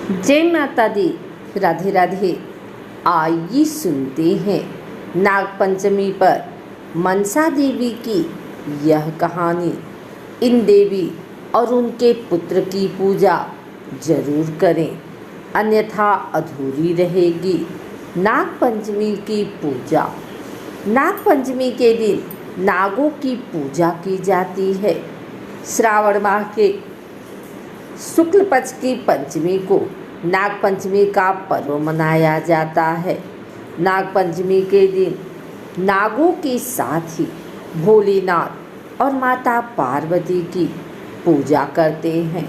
जय माता दी। राधे राधे। आइए सुनते हैं नाग पंचमी पर मनसा देवी की यह कहानी। इन देवी और उनके पुत्र की पूजा जरूर करें, अन्यथा अधूरी रहेगी नाग पंचमी की पूजा। नाग पंचमी के दिन नागों की पूजा की जाती है। श्रावण माह के शुक्ल पक्ष की पंचमी को नाग पंचमी का पर्व मनाया जाता है। नाग पंचमी के दिन नागों के साथ ही भोलेनाथ और माता पार्वती की पूजा करते हैं,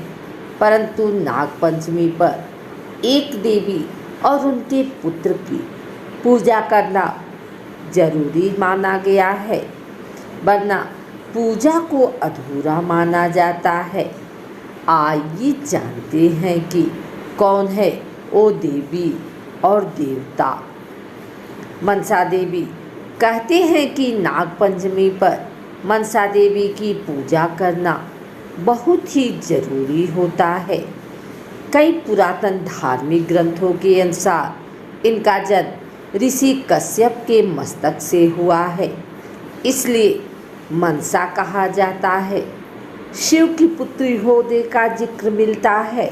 परंतु नाग पंचमी पर एक देवी और उनके पुत्र की पूजा करना जरूरी माना गया है, वरना पूजा को अधूरा माना जाता है। आइए जानते हैं कि कौन है वो देवी और देवता। मनसा देवी कहते हैं कि नाग पंचमी पर मनसा देवी की पूजा करना बहुत ही जरूरी होता है। कई पुरातन धार्मिक ग्रंथों के अनुसार इनका जन्म ऋषि कश्यप के मस्तक से हुआ है, इसलिए मनसा कहा जाता है। शिव की पुत्री होने का जिक्र मिलता है।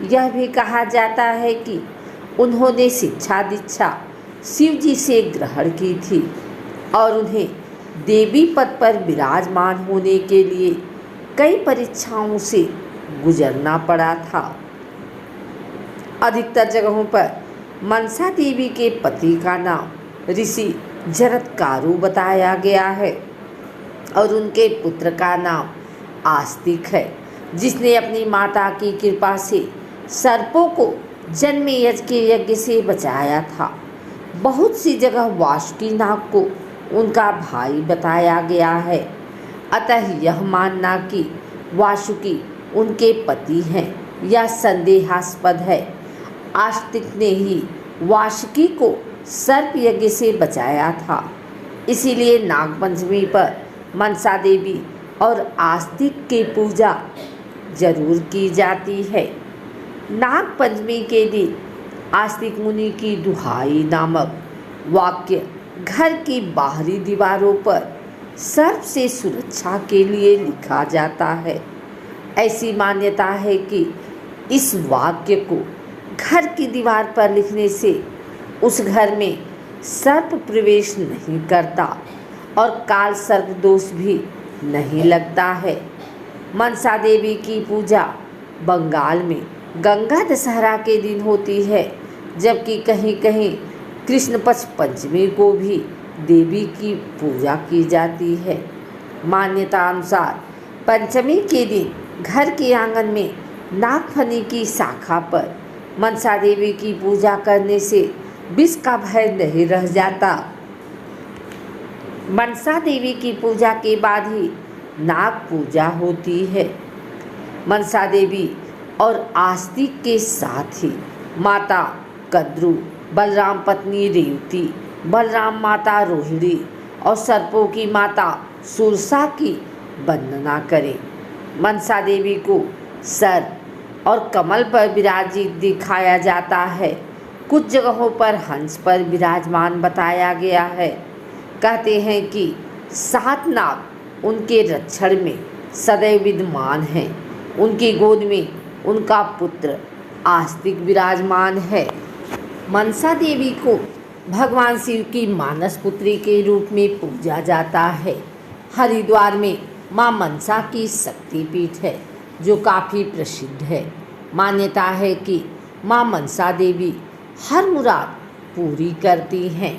यह भी कहा जाता है कि उन्होंने शिक्षा दीक्षा शिव जी से ग्रहण की थी और उन्हें देवी पद पर विराजमान होने के लिए कई परीक्षाओं से गुजरना पड़ा था। अधिकतर जगहों पर मनसा देवी के पति का नाम ऋषि जरत्कारु बताया गया है और उनके पुत्र का नाम आस्तिक है, जिसने अपनी माता की कृपा से सर्पों को जन्मेजय के यज्ञ से बचाया था। बहुत सी जगह वासुकी नाग को उनका भाई बताया गया है, अतः यह मानना कि वासुकी उनके पति हैं यह संदेहास्पद है। आस्तिक ने ही वासुकी को सर्प यज्ञ से बचाया था, इसीलिए नागपंचमी पर मनसा देवी और आस्तिक की पूजा जरूर की जाती है। नाग पंचमी के दिन आस्तिक मुनि की दुहाई नामक वाक्य घर की बाहरी दीवारों पर सर्प से सुरक्षा के लिए लिखा जाता है। ऐसी मान्यता है कि इस वाक्य को घर की दीवार पर लिखने से उस घर में सर्प प्रवेश नहीं करता और काल सर्प दोष भी नहीं लगता है। मनसा देवी की पूजा बंगाल में गंगा दशहरा के दिन होती है, जबकि कहीं कहीं कृष्ण पक्ष पंचमी को भी देवी की पूजा की जाती है। मान्यता अनुसार पंचमी के दिन घर के आंगन में नागफनी की शाखा पर मनसा देवी की पूजा करने से विष का भय नहीं रह जाता। मनसा देवी की पूजा के बाद ही नाग पूजा होती है। मनसा देवी और आस्तिक के साथ ही माता कद्रू, बलराम पत्नी रेवती, बलराम माता रोहिणी और सर्पों की माता सुरसा की वंदना करें। मनसा देवी को सर्प और कमल पर विराजित दिखाया जाता है। कुछ जगहों पर हंस पर विराजमान बताया गया है। कहते हैं कि 7 नाग उनके रक्षण में सदैव विद्यमान हैं। उनकी गोद में उनका पुत्र आस्तिक विराजमान है। मनसा देवी को भगवान शिव की मानस पुत्री के रूप में पूजा जाता है। हरिद्वार में मां मनसा की शक्तिपीठ है, जो काफ़ी प्रसिद्ध है। मान्यता है कि मां मनसा देवी हर मुराद पूरी करती हैं।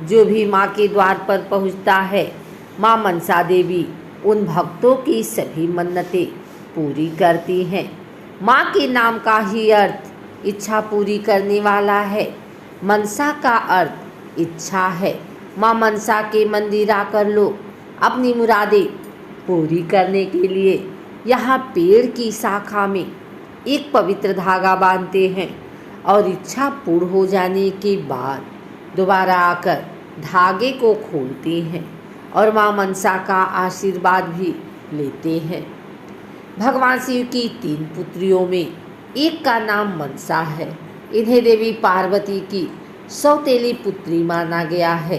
जो भी माँ के द्वार पर पहुँचता है, माँ मनसा देवी उन भक्तों की सभी मन्नतें पूरी करती हैं। माँ के नाम का ही अर्थ इच्छा पूरी करने वाला है। मनसा का अर्थ इच्छा है। माँ मनसा के मंदिर आकर लोग अपनी मुरादें पूरी करने के लिए यहाँ पेड़ की शाखा में एक पवित्र धागा बांधते हैं और इच्छा पूर्ण हो जाने के बाद दोबारा आकर धागे को खोलते हैं और माँ मनसा का आशीर्वाद भी लेते हैं। भगवान शिव की 3 पुत्रियों में एक का नाम मनसा है। इन्हें देवी पार्वती की सौतेली पुत्री माना गया है।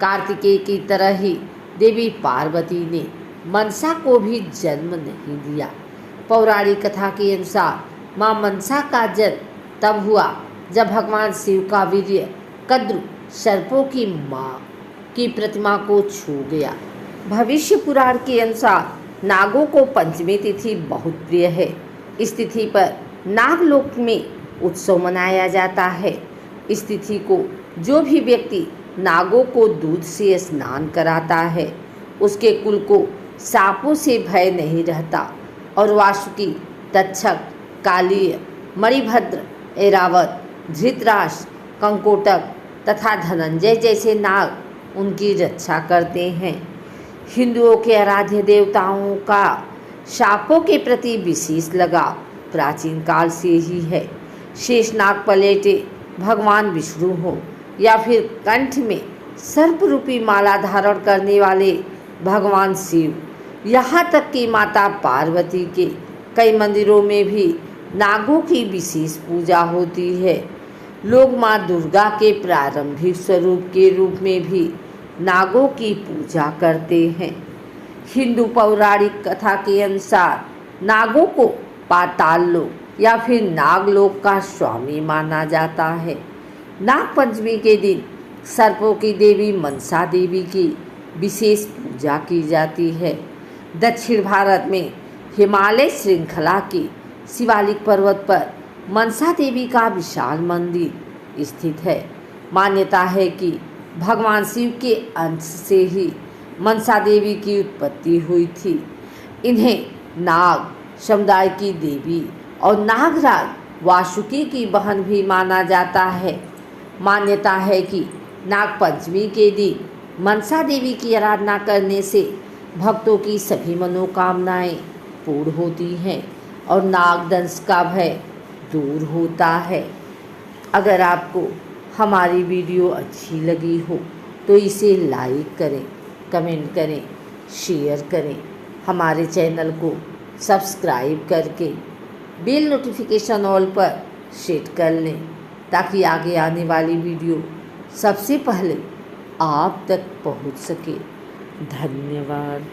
कार्तिकेय की तरह ही देवी पार्वती ने मनसा को भी जन्म नहीं दिया। पौराणिक कथा के अनुसार माँ मनसा का जन्म तब हुआ जब भगवान शिव का वीर्य कद्रु सर्पों की माँ की प्रतिमा को छू गया। भविष्य पुराण के अनुसार नागों को पंचमी तिथि बहुत प्रिय है। इस तिथि पर नागलोक में उत्सव मनाया जाता है। इस तिथि को जो भी व्यक्ति नागों को दूध से स्नान कराता है उसके कुल को सांपों से भय नहीं रहता और वासुकी, तक्षक, कालीय, मणिभद्र, ऐरावत, धृतराष्ट्र, कंकोटक तथा धनंजय जैसे नाग उनकी रक्षा करते हैं। हिंदुओं के आराध्य देवताओं का शापों के प्रति विशेष लगाव प्राचीन काल से ही है। शेषनाग पलेटे भगवान विष्णु हो या फिर कंठ में सर्प रूपी माला धारण करने वाले भगवान शिव, यहाँ तक कि माता पार्वती के कई मंदिरों में भी नागों की विशेष पूजा होती है। लोग माँ दुर्गा के प्रारंभिक स्वरूप के रूप में भी नागों की पूजा करते हैं। हिंदू पौराणिक कथा के अनुसार नागों को पाताल लोक या फिर नागलोक का स्वामी माना जाता है। नाग पंचमी के दिन सर्पों की देवी मनसा देवी की विशेष पूजा की जाती है। दक्षिण भारत में हिमालय श्रृंखला के शिवालिक पर्वत पर मनसा देवी का विशाल मंदिर स्थित है। मान्यता है कि भगवान शिव के अंश से ही मनसा देवी की उत्पत्ति हुई थी। इन्हें नाग समुदाय की देवी और नागराज वासुकी की बहन भी माना जाता है। मान्यता है कि नाग पंचमी के दिन मनसा देवी की आराधना करने से भक्तों की सभी मनोकामनाएं पूर्ण होती हैं और नागदंश का भय दूर होता है। अगर आपको हमारी वीडियो अच्छी लगी हो तो इसे लाइक करें, कमेंट करें, शेयर करें। हमारे चैनल को सब्सक्राइब करके बेल नोटिफिकेशन ऑल पर सेट कर लें ताकि आगे आने वाली वीडियो सबसे पहले आप तक पहुंच सके। धन्यवाद।